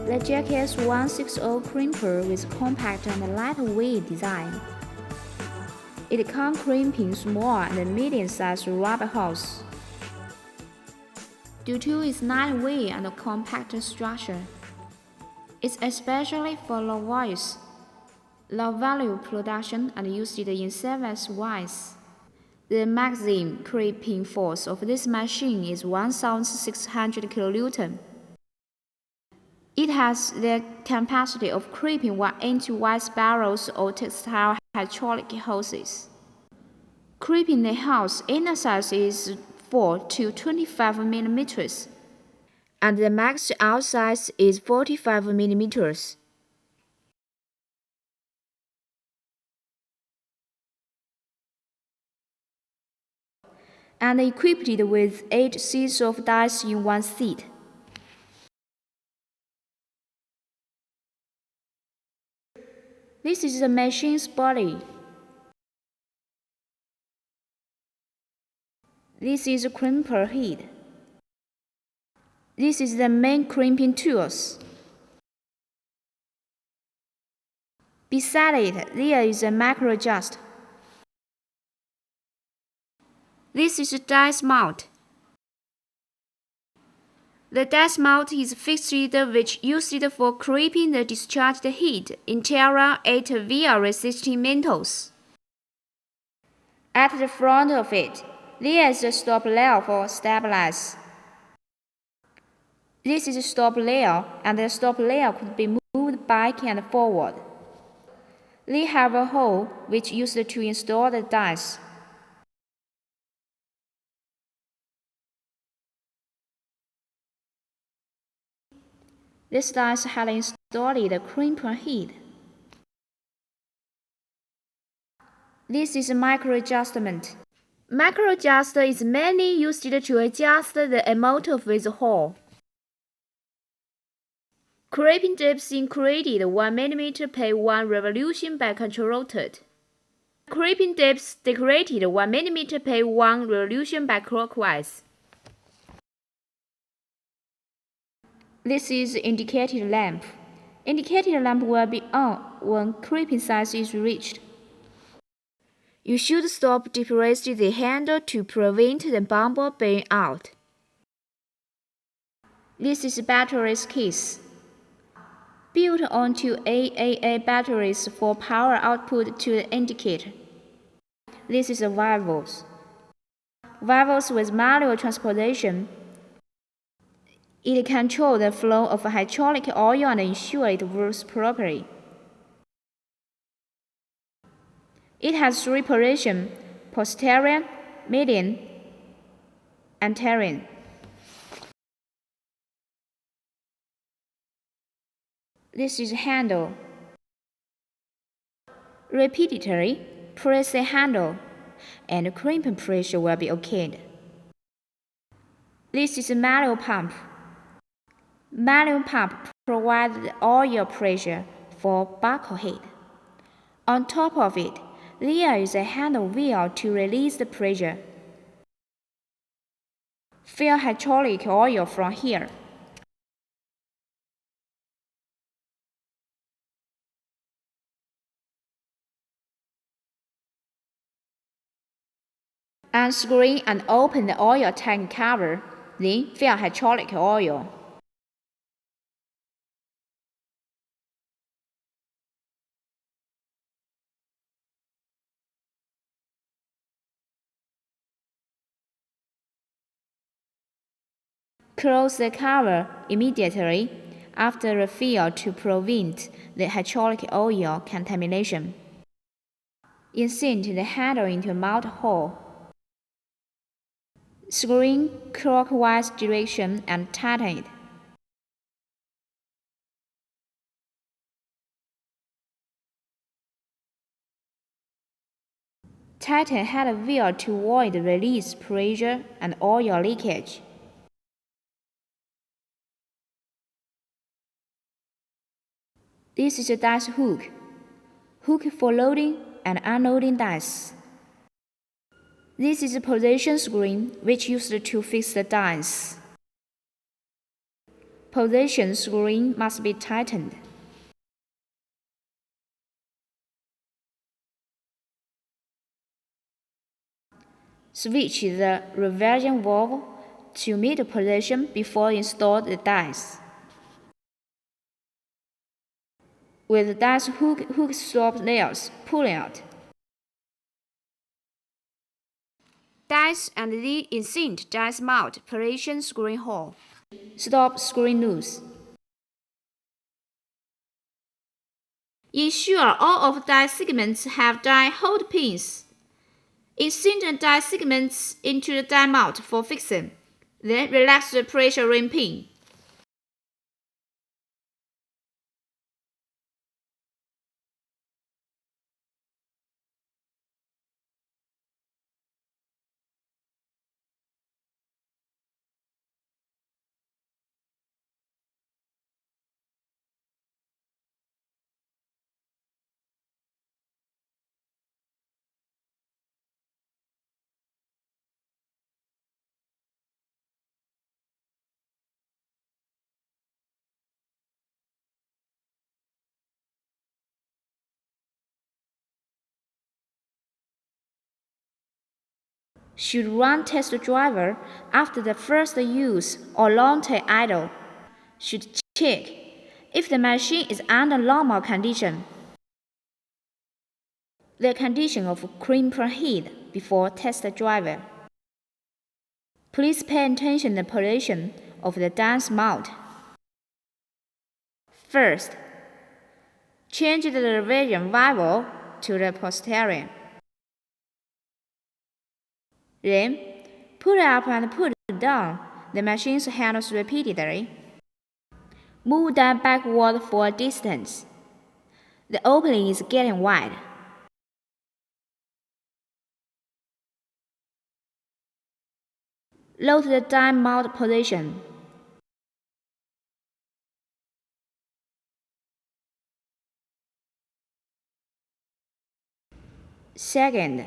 The JKS160 crimper with compact and lightweight design. It can crimping small and medium-sized rubber hose. Due to its lightweight and compact structure, it's especially for low voice, low value production and used in service wise. The maximum crimping force of this machine is 1,600 kN. It has the capacity of crimping 1-inch wide spirals or textile hydraulic hoses. Crimping the hose inner size is 4 to 25 mm, and the max out size is 45 mm. And equipped with 8 seats of dies in one seat. This is the machine's body. This is the crimper head. This is the main crimping tools. Beside it, there is a micro adjust. This is a dice mount. The dice mount is fixed which used for crimping the discharged heat interior at wear-resisting metals. At the front of it, there is a stop rail for stabilize. This is a stop rail, and the stop rail could be moved back and forward. They have a hole which used to install the dies. This dies had installed the crimper head. This is a micro adjustment. Micro adjuster is mainly used to adjust the amount of the hole. Crimping dips included 1 mm per 1 revolution by control rotate. Crimping dips decorated 1 mm per 1 revolution by clockwise. This is indicated lamp. Indicated lamp will be on when crimping size is reached. You should stop depressing the handle to prevent the bumper being out. This is battery's case. Built onto AAA batteries for power output to the indicator. This is a valves. Valves with manual transportation. It controls the flow of hydraulic oil and ensures it works properly. It has 3 positions: posterior, median, and anterior. This is handle. Repeatedly press the handle, and crimping pressure will be okayed. This is a manual pump. Manual pump provides the oil pressure for buckle head. On top of it, there is a handle wheel to release the pressure. Fill hydraulic oil from here. Unscrew and open the oil tank cover, then fill hydraulic oil. Close the cover immediately after refill to prevent the hydraulic oil contamination. Insert the handle into a mount hole. Screw in clockwise direction and tighten it. Tighten head wheel to avoid release pressure and oil leakage. This is a dice hook. Hook for loading and unloading dice. This is a position screw which used to fix the dice. Position screwing must be tightened. Switch the reversion valve to middle position before install the dies. With dies hook stop nails pulling out. Dies and the inset dies mount position screwing hole. Stop screwing loose. Ensure all of die segments have die hold pins. Insert the die segments into the die mount for fixing. Then relax the pressure ring pin. Should run test driver after the first use or long-term idle. Should check if the machine is under normal condition. The condition of crimper head before test driver. Please pay attention to the position of the dies mount. First, change the reversion valve to the posterior. Then, put up and put down the machine's handles repeatedly. Move them backward for a distance. The opening is getting wide. Load the die mount position. Second,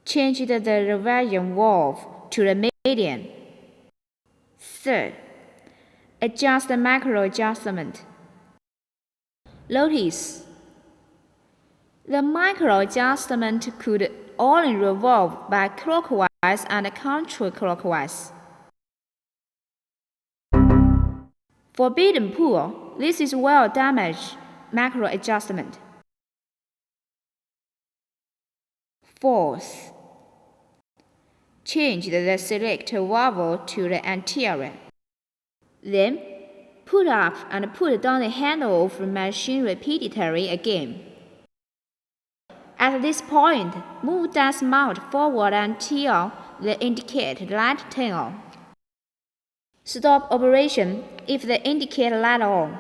change the reversion valve to the medium. Third, adjust the macro adjustment. Notice, the micro adjustment could only revolve by clockwise and counterclockwise. For bead and pull, this is well damaged macro adjustment. Fourth, change the selector valve to the anterior. Then, put up and put down the handle of the machine repeatedly again. At this point, move dies mount forward until the indicated light turns on. Stop operation if the indicator light on.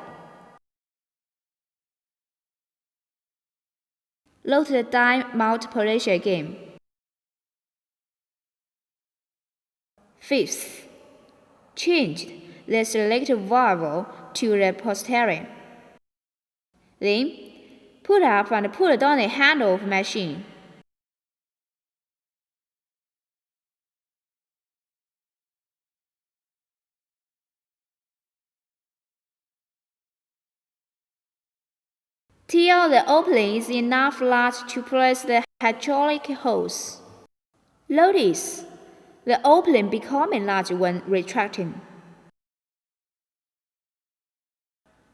Load the die mount position again. Fifth, change the selector valve to the posterior. Then, put up and put down the handle of the machine. Till the opening is enough large to place the hydraulic hose. Notice the opening becoming large when retracting.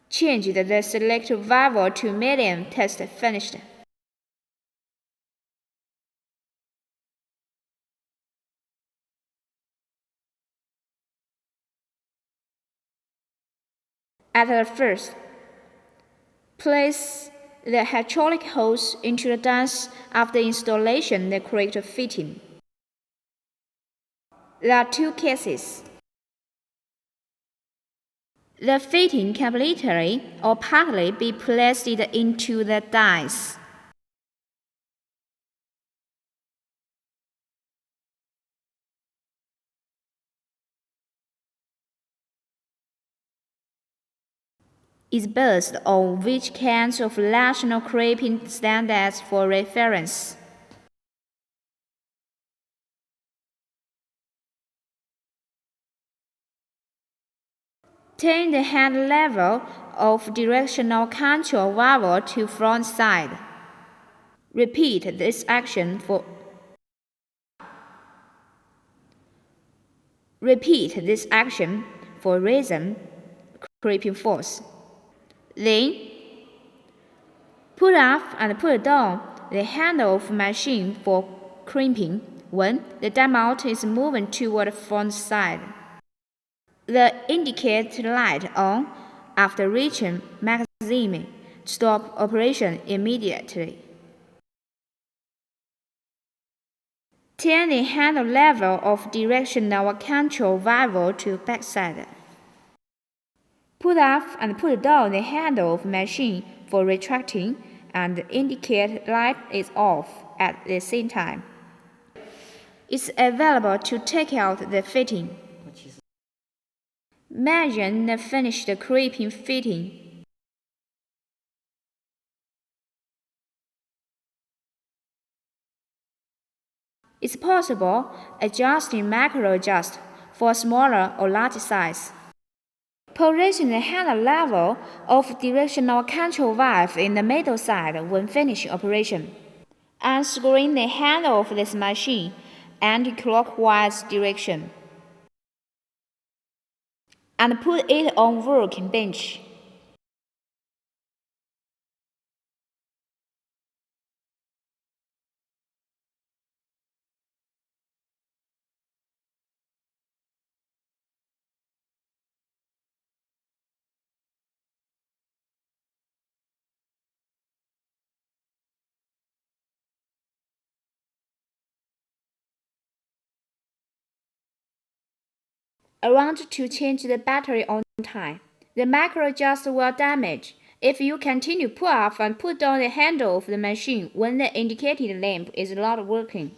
Change the selector valve to medium. Test finished. At the first, place the hydraulic hose into the dies after installation the correct fitting. There are two cases. The fitting completely or partly be placed into the dies. Is based on which kinds of national crimping standards for reference. Turn the hand level of directional control valve to front side. Repeat this action for resin crimping force. Then, put up and put down the handle of machine for crimping when the die mount is moving toward the front side. The indicator light on after reaching maximum. Stop operation immediately. Turn the handle level of directional control valve to backside. Put up and put down the handle of machine for retracting, and the indicator light is off at the same time. It's available to take out the fitting. Measure the finished crimping fitting. It's possible adjusting macro adjust for smaller or large size. Position the handle level of directional control valve in the middle side when finished operation. Unscrewing the handle of this machine anti-clockwise direction. And put it on working bench. Arrange to change the battery on time. The micro adjust will damage if you continue pull up and put down the handle of the machine when the indicated lamp is not working.